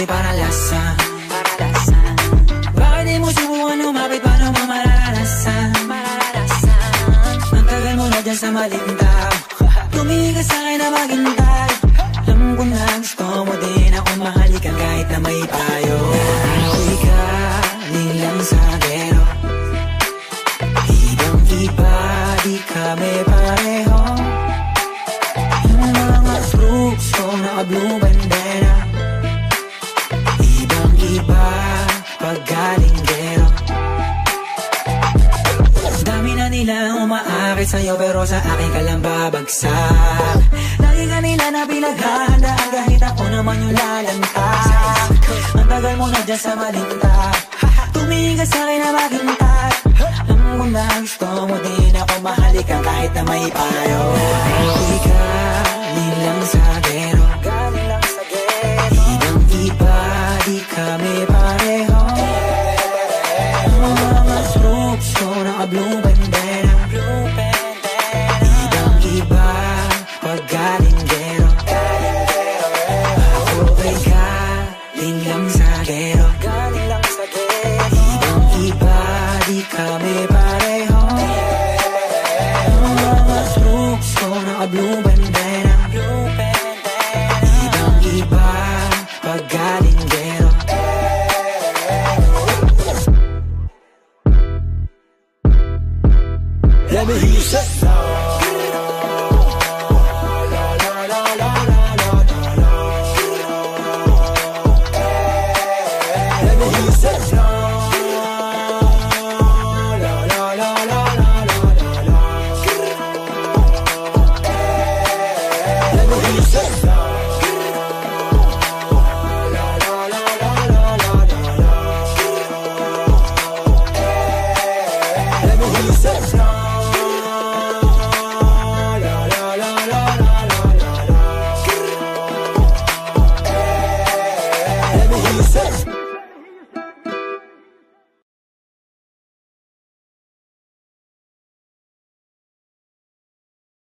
di paralasan. Bakit di mo subukan lumapit, paano mo mararanasan? Ang tagal mo na dyan sa maling tao, tumingin ka sa'kin na maghintay. Alam ko na gusto mo din ako mahalikan kahit na may payo. Ako'y galing lang sa gero, ibang-iba, di kami pareho. Yung mga troops ko naka-blue bandera, ibang-iba pag galing gero. Dami na nilang umaakit sa'yo pero sa akin ka lang babagsak. Lagi ka nila na pinaghahandaan kahit ako naman yung lalantad. Ang tagal mo na dyan sa malinta, tumingin ka sa'kin na maghintay. Alam ko na gusto mo din ako mahalikan kahit na may payo. Ako'y galing lang sa gero, ibang-iba, di kami pareho. Ang mga troops ko naka-blue bandera, ibang-iba pag galing gero. Ako'y galing lang sa gero, ibang-iba, di kami pareho. Ang mga troops ko naka-blue bandera, ibang-iba pag galing gero. Let me hear you say let me hear you say let me hear you say